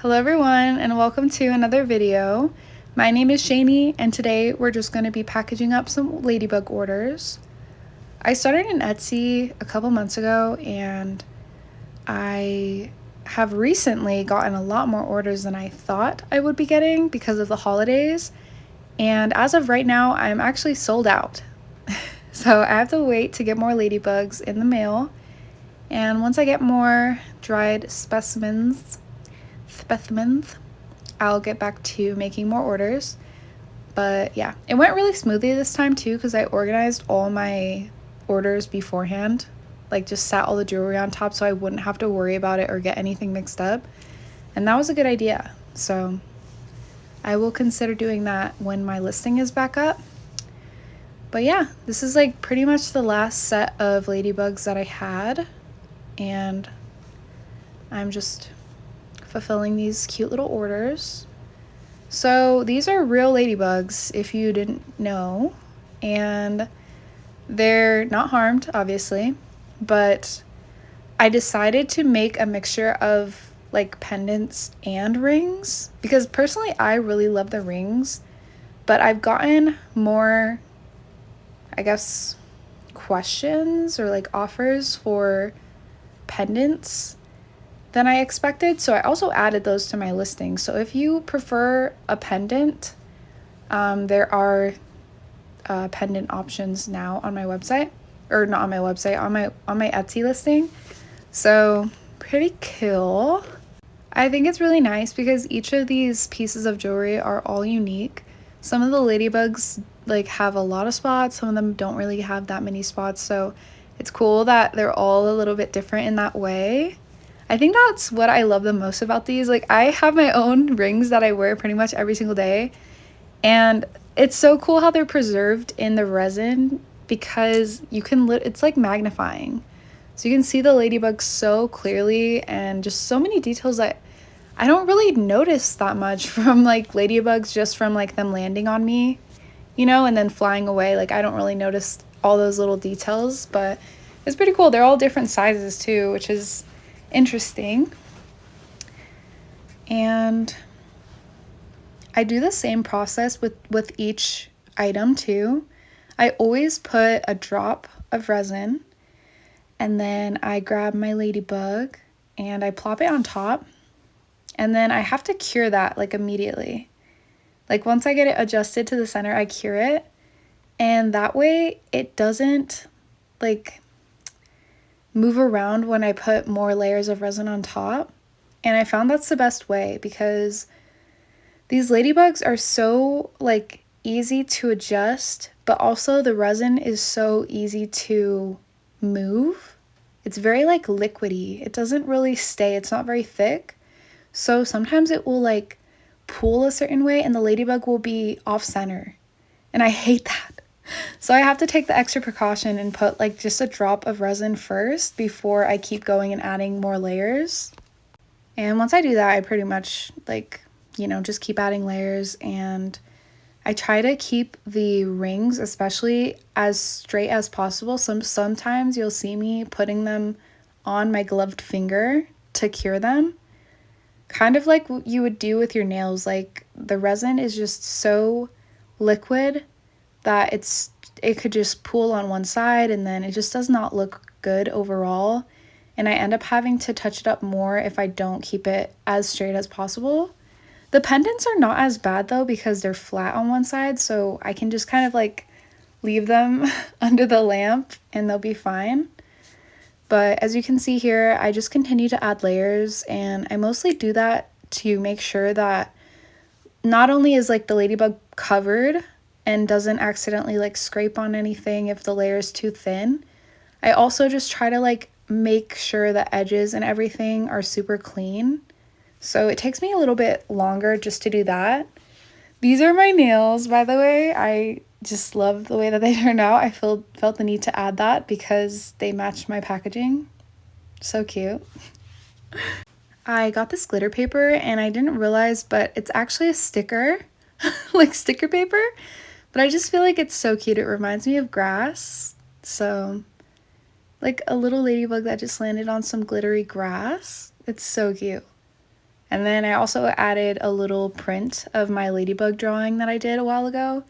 Hello everyone and welcome to another video. My name is Shani and today we're just going to be packaging up some ladybug orders. I started in Etsy a couple months ago and I have recently gotten a lot more orders than I thought I would be getting because of the holidays, and as of right now I'm actually sold out. So I have to wait to get more ladybugs in the mail, and once I get more dried specimens, I'll get back to making more orders. But yeah, it went really smoothly this time too because I organized all my orders beforehand. Like just sat all the jewelry on top so I wouldn't have to worry about it or get anything mixed up. And that was a good idea. So I will consider doing that when my listing is back up. But yeah, this is like pretty much the last set of ladybugs that I had. And I'm just fulfilling these cute little orders. So these are real ladybugs, if you didn't know, and they're not harmed, obviously, but I decided to make a mixture of like pendants and rings because personally I really love the rings, but I've gotten more, I guess, questions or like offers for pendants than I expected, so I also added those to my listing. So if you prefer a pendant, there are pendant options now on my website, or not on my website, on my Etsy listing. So pretty cool. I think it's really nice because each of these pieces of jewelry are all unique. Some of the ladybugs like have a lot of spots, some of them don't really have that many spots, so it's cool that they're all a little bit different in that way. I think that's what I love the most about these. Like I have my own rings that I wear pretty much every single day, and it's so cool how they're preserved in the resin because you can it's like magnifying. So you can see the ladybugs so clearly and just so many details that I don't really notice that much from like ladybugs just from like them landing on me, and then flying away. Like I don't really notice all those little details, but it's pretty cool. They're all different sizes too, which is interesting. And I do the same process with each item too. I always put a drop of resin and then I grab my ladybug and I plop it on top, and then I have to cure that like immediately. Like once I get it adjusted to the center, I cure it, and that way it doesn't like move around when I put more layers of resin on top. And I found that's the best way because these ladybugs are so like easy to adjust, but also the resin is so easy to move. It's very like liquidy. It doesn't really stay. It's not very thick. So sometimes it will like pull a certain way and the ladybug will be off center. And I hate that. So I have to take the extra precaution and put like just a drop of resin first before I keep going and adding more layers. And once I do that, I pretty much like, just keep adding layers, and I try to keep the rings especially as straight as possible. Sometimes you'll see me putting them on my gloved finger to cure them. Kind of like what you would do with your nails. Like the resin is just so liquid that it could just pool on one side and then it just does not look good overall. And I end up having to touch it up more if I don't keep it as straight as possible. The pendants are not as bad though because they're flat on one side, so I can just kind of like leave them under the lamp and they'll be fine. But as you can see here, I just continue to add layers, and I mostly do that to make sure that not only is like the ladybug covered and doesn't accidentally like scrape on anything if the layer is too thin, I also just try to like make sure the edges and everything are super clean. So it takes me a little bit longer just to do that. These are my nails, by the way. I just love the way that they turned out. I felt the need to add that because they matched my packaging. So cute. I got this glitter paper and I didn't realize, but it's actually a sticker, like sticker paper. But I just feel like it's so cute. It reminds me of grass. So like a little ladybug that just landed on some glittery grass. It's so cute. And then I also added a little print of my ladybug drawing that I did a while ago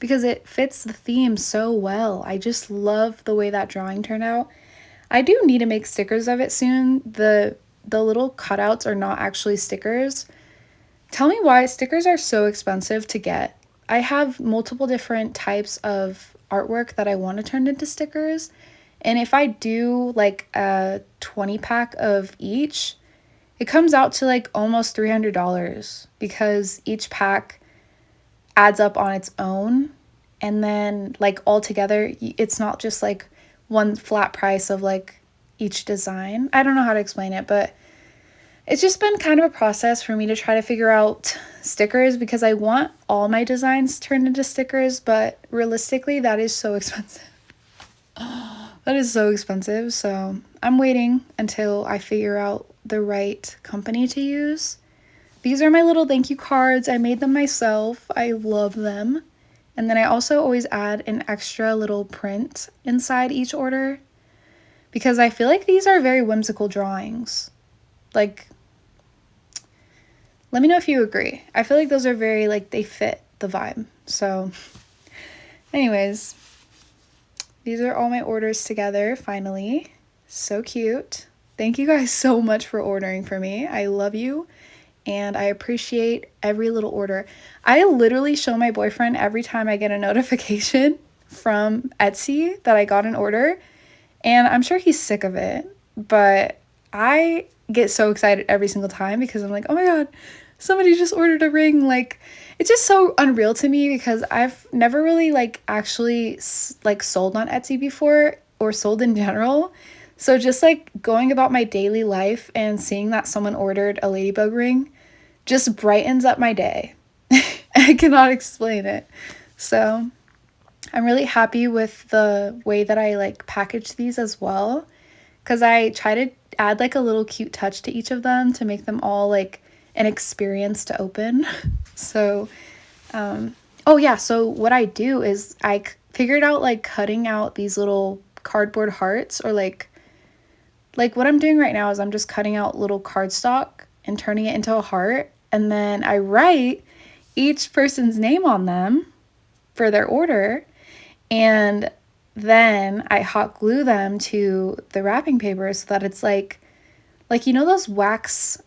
because it fits the theme so well. I just love the way that drawing turned out. I do need to make stickers of it soon. The little cutouts are not actually stickers. Tell me why stickers are so expensive to get. I have multiple different types of artwork that I want to turn into stickers. And if I do like a 20 pack of each, it comes out to like almost $300 because each pack adds up on its own. And then like all together, it's not just like one flat price of like each design. I don't know how to explain it, but it's just been kind of a process for me to try to figure out stickers because I want all my designs turned into stickers, but realistically, that is so expensive. That is so expensive, so I'm waiting until I figure out the right company to use. These are my little thank you cards. I made them myself. I love them. And then I also always add an extra little print inside each order because I feel like these are very whimsical drawings. Like, let me know if you agree. I feel like those are very, like, they fit the vibe. So, anyways, these are all my orders together, finally. So cute. Thank you guys so much for ordering for me. I love you, and I appreciate every little order. I literally show my boyfriend every time I get a notification from Etsy that I got an order, and I'm sure he's sick of it, but I get so excited every single time because I'm like, oh my god, somebody just ordered a ring. Like, it's just so unreal to me because I've never really like actually like sold on Etsy before or sold in general. So just like going about my daily life and seeing that someone ordered a ladybug ring just brightens up my day. I cannot explain it. So I'm really happy with the way that I like package these as well, because I try to add like a little cute touch to each of them to make them all like an experience to open. So, oh yeah, so what I do is I figured out like cutting out these little cardboard hearts, or like what I'm doing right now is I'm just cutting out little cardstock and turning it into a heart, and then I write each person's name on them for their order, and then I hot glue them to the wrapping paper so that it's like you know those wax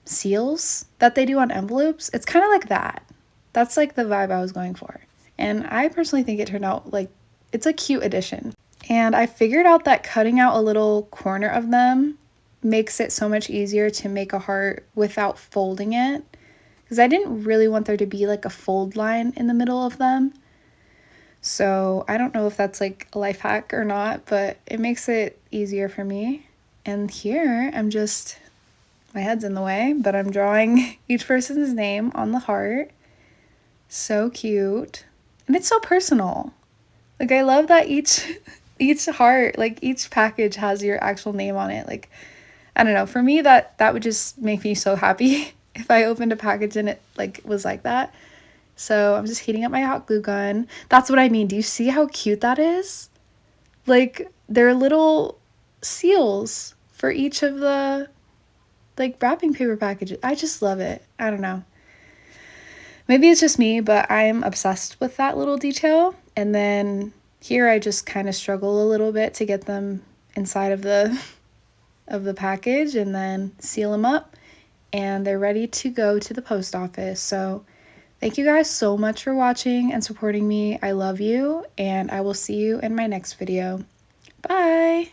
seals that they do on envelopes? It's kind of like that. That's like the vibe I was going for. And I personally think it turned out like it's a cute addition. And I figured out that cutting out a little corner of them makes it so much easier to make a heart without folding it, because I didn't really want there to be like a fold line in the middle of them. So I don't know if that's like a life hack or not, but it makes it easier for me. And here I'm just, my head's in the way, but I'm drawing each person's name on the heart. So cute. And it's so personal. Like, I love that each heart, like each package has your actual name on it. Like, I don't know, for me that would just make me so happy if I opened a package and it like was like that. So I'm just heating up my hot glue gun. That's what I mean. Do you see how cute that is? Like, they're little seals for each of the like wrapping paper packages. I just love it. I don't know. Maybe it's just me, but I'm obsessed with that little detail. And then here I just kind of struggle a little bit to get them inside of the package, and then seal them up, and they're ready to go to the post office. So thank you guys so much for watching and supporting me. I love you, and I will see you in my next video. Bye!